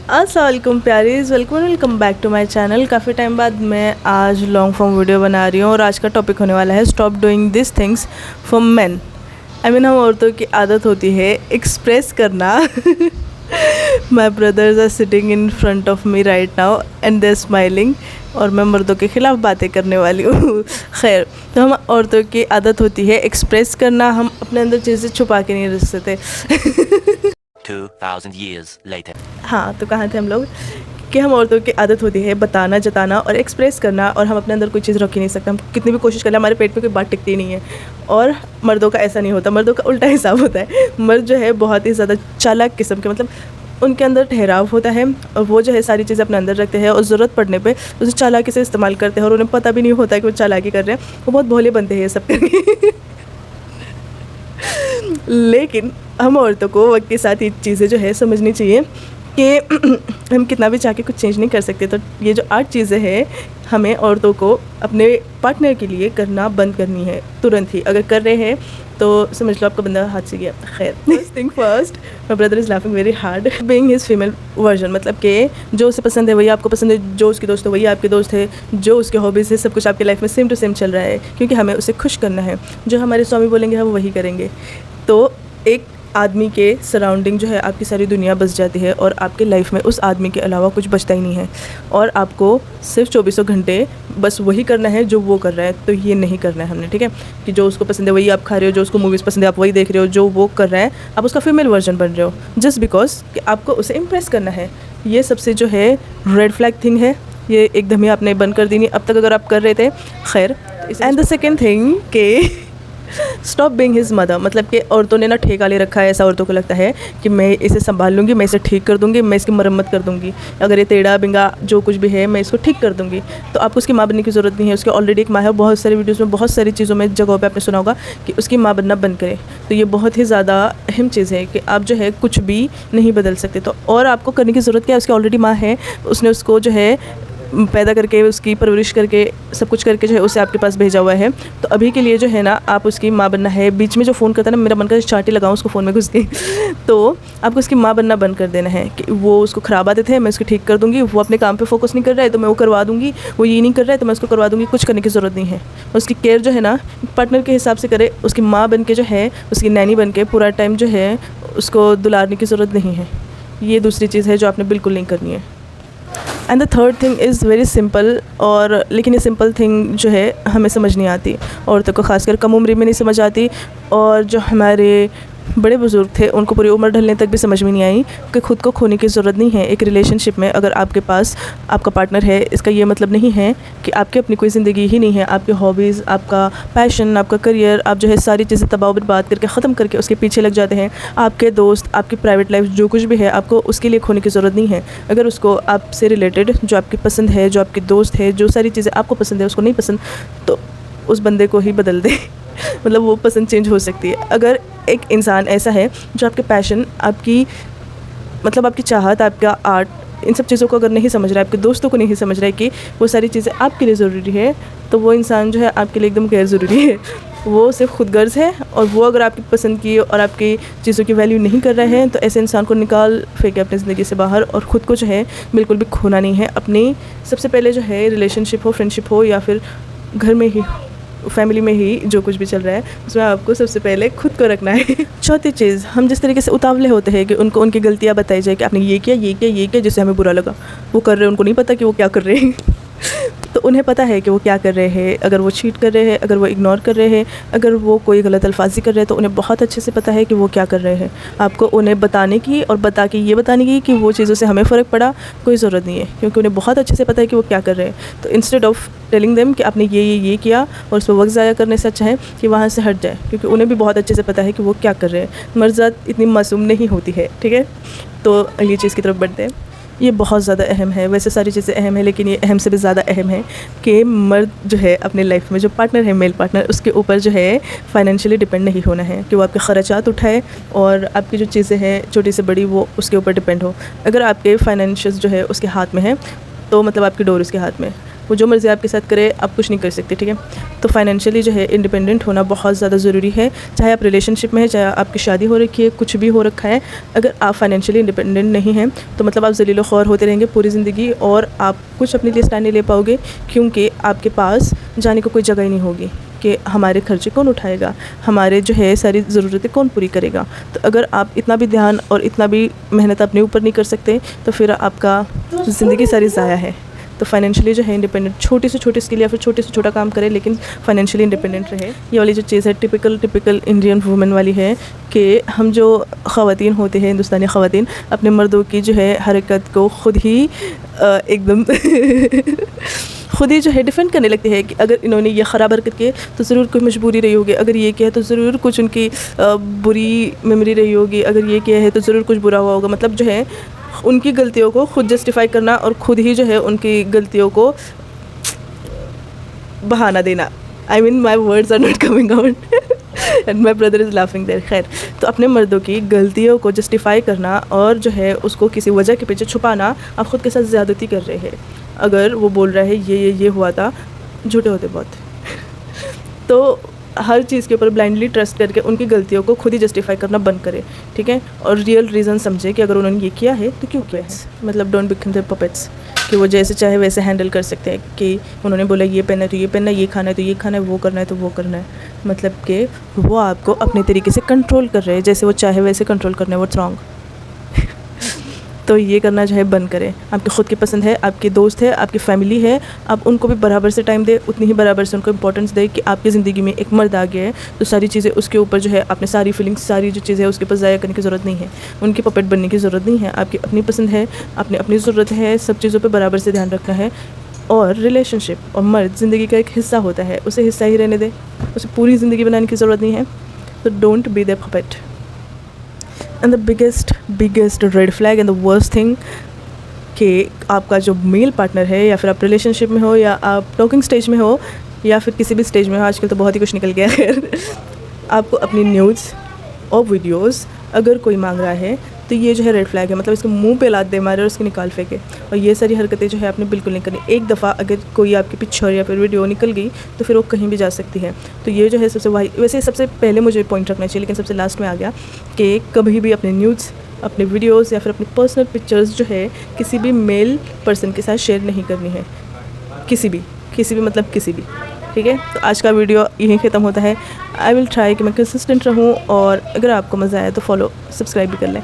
अस्सलाम वालेकुम प्यारीज़, welcome back to my channel. काफ़ी टाइम बाद मैं आज लॉन्ग फॉर्म वीडियो बना रही हूँ और आज का टॉपिक होने वाला है stop doing this things for men. हम औरतों की आदत होती है एक्सप्रेस करना। My brothers are sitting in front of me right now and they smiling. और मैं मर्दों के ख़िलाफ़ बातें करने वाली हूँ। खैर, तो हम औरतों की आदत होती है एक्सप्रेस करना। हम अपने अंदर चीज़ें छुपा के नहीं रख सकते। 2000 years later. हाँ, तो कहाँ थे हम लोग कि हम औरतों की आदत होती है बताना, जताना और एक्सप्रेस करना, और हम अपने अंदर कोई चीज़ रख ही नहीं सकते। हम कितनी भी कोशिश कर लें, हमारे पेट में कोई बात टिकती नहीं है। और मर्दों का ऐसा नहीं होता, मर्दों का उल्टा हिसाब होता है। मर्द जो है बहुत ही ज़्यादा चालाक किस्म के, मतलब उनके अंदर ठहराव होता है और वो जो है सारी चीज़ें अपने अंदर रखते हैं और ज़रूरत पड़ने पे उसे चालाकी से इस्तेमाल करते हैं और उन्हें पता भी नहीं होता है कि वो चालाकी कर रहे हैं। वो बहुत भोले बनते हैं ये सब करके। लेकिन हम औरतों को वक्त के साथ ये चीज़ें जो है समझनी चाहिए कि हम कितना भी चाह के कुछ चेंज नहीं कर सकते। तो ये जो 8 चीज़ें हैं हमें औरतों को अपने पार्टनर के लिए करना बंद करनी है तुरंत ही। अगर कर रहे हैं तो समझ लो आपका बंदा हाथ से गया। खैर, first thing first, my brother is laughing very hard being his female version. मतलब कि जो उसे पसंद है वही आपको पसंद है, जो उसकी दोस्त है वही आपके दोस्त है, जो उसके हॉबीज़ है सब कुछ आपकी लाइफ में सेम टू सेम चल रहा है, क्योंकि हमें उसे खुश करना है। जो हमारे स्वामी बोलेंगे हम वही करेंगे। तो एक आदमी के सराउंडिंग जो है आपकी सारी दुनिया बस जाती है और आपके लाइफ में उस आदमी के अलावा कुछ बचता ही नहीं है और आपको सिर्फ 24 घंटे बस वही करना है जो वो कर रहा है। तो ये नहीं करना है हमने, ठीक है, कि जो उसको पसंद है वही आप खा रहे हो, जो उसको मूवीज़ पसंद है आप वही देख रहे हो, जो वो कर रहा है आप उसका फीमेल वर्जन बन रहे हो जस्ट बिकॉज कि आपको उसे इम्प्रेस करना है। ये सबसे जो है रेड फ्लैग थिंग है, ये एकदम ही आपने बंद कर दी नहीं अब तक अगर आप कर रहे थे। खैर, एंड द सेकेंड थिंग के स्टॉप बीइंग हिज मदर। मतलब कि औरतों ने ना ठेका ले रखा है। ऐसा औरतों को लगता है कि मैं इसे संभाल लूँगी, मैं इसे ठीक कर दूँगी, मैं इसकी मरम्मत कर दूँगी, अगर ये टेढ़ा बिंगा जो कुछ भी है मैं इसको ठीक कर दूँगी। तो आपको उसकी माँ बनने की ज़रूरत नहीं है। उसकी ऑलरेडी एक माँ है। बहुत सारी वीडियोज़ में बहुत सारी चीज़ों में जगहों पर आपने सुना होगा कि उसकी माँ बनना बंद करे। तो ये बहुत ही ज़्यादा अहम चीज़ है कि आप जो है कुछ भी नहीं बदल सकते। तो और आपको करने की ज़रूरत क्या है, उसकी ऑलरेडी माँ है, उसने उसको जो है पैदा करके उसकी परवरिश करके सब कुछ करके जो है उसे आपके पास भेजा हुआ है। तो अभी के लिए जो है ना आप उसकी माँ बनना है। बीच में जो फ़ोन करता है ना, मेरा मन का चाटी लगाऊँ उसको फ़ोन में घुस के। तो आपको उसकी माँ बनना बंद कर देना है कि वो उसको ख़राब आदत है मैं उसको ठीक कर दूँगी, वो अपने काम पे फोकस नहीं कर रहा है तो मैं वो करवा दूँगी, वो ये नहीं कर रहा है तो मैं उसको करवा दूँगी। कुछ करने की ज़रूरत नहीं है। उसकी केयर जो है ना पार्टनर के हिसाब से करे। उसकी माँ बन के जो है, उसकी नैनी बन के पूरा टाइम जो है उसको दुलारने की ज़रूरत नहीं है। ये दूसरी चीज़ है जो आपने बिल्कुल नहीं करनी है। And the third thing is very simple, और लेकिन ये सिंपल थिंग जो है हमें समझ नहीं आती, औरतों को खासकर कम उम्र में नहीं समझ आती। और जो हमारे बड़े बुज़ुर्ग थे उनको पूरी उम्र ढलने तक भी समझ में नहीं आई कि ख़ुद को खोने की ज़रूरत नहीं है। एक रिलेशनशिप में अगर आपके पास आपका पार्टनर है, इसका ये मतलब नहीं है कि आपकी अपनी कोई ज़िंदगी ही नहीं है। आपके हॉबीज़, आपका पैशन, आपका करियर, आप जो है सारी चीज़ें तबाह बर्बाद करके ख़त्म करके उसके पीछे लग जाते हैं। आपके दोस्त, आपकी प्राइवेट लाइफ, जो कुछ भी है आपको उसके लिए खोने की ज़रूरत नहीं है। अगर उसको आपसे रिलेटेड जो आपकी पसंद है, जो आपकी दोस्त है, जो सारी चीज़ें आपको पसंद है उसको नहीं पसंद, तो उस बंदे को ही बदल दे। मतलब वो पसंद चेंज हो सकती है। अगर एक इंसान ऐसा है जो आपके पैशन, आपकी मतलब आपकी चाहत, आपका आर्ट, इन सब चीज़ों को अगर नहीं समझ रहा है, आपके दोस्तों को नहीं समझ रहा है कि वो सारी चीज़ें आपके लिए ज़रूरी है, तो वो इंसान जो है आपके लिए एकदम गैर ज़रूरी है। वो सिर्फ खुदगर्ज़ है और वो अगर आपकी पसंद की और आपकी चीज़ों की वैल्यू नहीं कर रहे हैं तो ऐसे इंसान को निकाल फेंके अपनी ज़िंदगी से बाहर। और ख़ुद को जो है बिल्कुल भी खोना नहीं है। अपनी सबसे पहले जो है रिलेशनशिप हो, फ्रेंडशिप हो या फिर घर में ही, फैमिली में ही जो कुछ भी चल रहा है उसमें आपको सबसे पहले खुद को रखना है। चौथी चीज़, हम जिस तरीके से उतावले होते हैं कि उनको उनकी गलतियाँ बताई जाए कि आपने ये किया, ये किया, ये किया, जिससे हमें बुरा लगा। वो कर रहे हैं, उनको नहीं पता कि वो क्या कर रहे हैं। तो उन्हें पता है कि वो क्या कर रहे हैं। अगर वो चीट कर रहे हैं, अगर वो इग्नोर कर रहे हैं, अगर वो कोई गलत अल्फाजी कर रहे हैं, तो उन्हें बहुत अच्छे से पता है कि वो क्या कर रहे हैं। आपको उन्हें बताने की और बता के ये बताने की कि वो चीज़ों से हमें फ़र्क पड़ा कोई ज़रूरत नहीं है, क्योंकि उन्हें बहुत अच्छे से पता है कि वो क्या कर रहे हैं। तो इंस्टेड ऑफ टेलिंग देम कि आपने ये किया और उस पर वक्त ज़ाया करने से अच्छा है कि वहाँ से हट जाए, क्योंकि उन्हें भी बहुत अच्छे से पता है कि वो क्या कर रहे हैं। मर्ज़ात इतनी मासूम नहीं होती है, ठीक है। तो अगली चीज़ की तरफ बढ़ते हैं। ये बहुत ज़्यादा अहम है। वैसे सारी चीज़ें अहम है लेकिन ये अहम से भी ज़्यादा अहम है कि मर्द जो है अपने लाइफ में जो पार्टनर है, मेल पार्टनर, उसके ऊपर जो है फाइनेंशियली डिपेंड नहीं होना है कि वो आपके ख़र्चात उठाए और आपकी जो चीज़ें हैं छोटी से बड़ी वो उसके ऊपर डिपेंड हो। अगर आपके फाइनेंशियल जो है उसके हाथ में है तो मतलब आपकी डोर उसके हाथ में। वो जो मर्ज़ी आपके साथ करे, आप कुछ नहीं कर सकते, ठीक है। तो फाइनेंशियली जो है इंडिपेंडेंट होना बहुत ज़्यादा ज़रूरी है, चाहे आप रिलेशनशिप में है, चाहे आपकी शादी हो रखी है, कुछ भी हो रखा है। अगर आप फाइनेंशियली इंडिपेंडेंट नहीं हैं तो मतलब आप ज़लील ख्वार होते रहेंगे पूरी ज़िंदगी, और आप कुछ अपने लिए स्टैंड नहीं ले पाओगे, क्योंकि आपके पास जाने को कोई जगह ही नहीं होगी कि हमारे खर्चे कौन उठाएगा, हमारे जो है सारी ज़रूरतें कौन पूरी करेगा। तो अगर आप इतना भी ध्यान और इतना भी मेहनत अपने ऊपर नहीं कर सकते तो फिर आपका ज़िंदगी सारी ज़ाया है। तो फाइनेंशियली जो है इंडिपेंडेंट, छोटी से छोटी स्किल या फिर छोटे से छोटा काम करे लेकिन फाइनेंशियली इंडिपेंडेंट रहे। ये वाली जो चीज़ है टिपिकल इंडियन वुमेन वाली है कि हम जो ख़वातीन होते हैं, हिंदुस्तानी ख़वातीन, अपने मर्दों की जो है हरकत को ख़ुद ही एकदम खुद ही जो है डिफेंड करने लगती है कि अगर इन्होंने ये ख़राब हरकत की तो ज़रूर कोई मजबूरी रही होगी, अगर ये किया है तो ज़रूर कुछ उनकी बुरी मेमोरी रही होगी, अगर ये किया है तो ज़रूर कुछ बुरा हुआ होगा। मतलब जो है उनकी गलतियों को खुद जस्टिफाई करना और ख़ुद ही जो है उनकी गलतियों को बहाना देना। I mean my words are not coming out and my brother is laughing there. खैर, तो अपने मर्दों की गलतियों को जस्टिफाई करना और जो है उसको किसी वजह के पीछे छुपाना, आप ख़ुद के साथ ज़्यादती कर रहे हैं। अगर वो बोल रहा है ये हुआ था, झूठे होते बहुत तो हर चीज़ के ऊपर ब्लाइंडली ट्रस्ट करके उनकी गलतियों को खुद ही जस्टिफाई करना बंद करे, ठीक है। और रियल रीज़न समझे कि अगर उन्होंने ये किया है तो क्यों किया है। मतलब डोंट बिकम देयर पपेट्स कि वो जैसे चाहे वैसे हैंडल कर सकते हैं कि उन्होंने बोला ये पहनना है तो ये पहनना है, ये खाना है तो ये खाना है, वो करना है तो वो करना है। मतलब कि वो आपको अपने तरीके से कंट्रोल कर रहे हैं, जैसे वो चाहे वैसे कंट्रोल करना है, वो रॉन्ग। तो ये करना जो है बंद करें। आपकी ख़ुद की पसंद है, आपके दोस्त है, आपकी फैमिली है, आप उनको भी बराबर से टाइम दें, उतनी ही बराबर से उनको इंपॉर्टेंस दें कि आपकी ज़िंदगी में एक मर्द आ गया है तो सारी चीज़ें उसके ऊपर जो है आपने सारी फीलिंग्स, सारी जो चीज़ें है उसके ऊपर ज़ाया करने की ज़रूरत नहीं है, उनकी पपेट बनने की ज़रूरत नहीं है। आपकी अपनी पसंद है, आपने अपनी ज़रूरत है, सब चीज़ों पर बराबर से ध्यान रखना है। और रिलेशनशिप और मर्द ज़िंदगी का एक हिस्सा होता है, उसे हिस्सा ही रहने दें, उसे पूरी ज़िंदगी बनाने की ज़रूरत नहीं है। तो don't be their puppet. And the biggest red flag and the worst thing कि आपका जो मेल पार्टनर है, या फिर आप रिलेशनशिप में हो, या आप टॉकिंग स्टेज में हो, या फिर किसी भी स्टेज में हो, आजकल तो बहुत ही कुछ निकल गया है आपको अपनी न्यूज़ और वीडियोस अगर कोई मांग रहा है तो ये जो है रेड फ्लैग है। मतलब इसके मुंह पे लात दे मारे और उसकी निकाल फेंके। और ये सारी हरकतें जो है आपने बिल्कुल नहीं करनी। एक दफ़ा अगर कोई आपकी पिक्चर या फिर वीडियो निकल गई तो फिर वो कहीं भी जा सकती है। तो ये जो है वैसे सबसे पहले मुझे पॉइंट रखना चाहिए, लेकिन सबसे लास्ट में आ गया कि कभी भी अपने न्यूज़, अपने वीडियोस या फिर अपनी पर्सनल पिक्चर्स जो है किसी भी मेल पर्सन के साथ शेयर नहीं करनी है। किसी भी मतलब किसी भी, ठीक है। तो आज का वीडियो यहीं ख़त्म होता है। आई विल ट्राई कि मैं कंसिस्टेंट रहूँ, और अगर आपको मज़ा आया तो फॉलो सब्सक्राइब भी कर लें।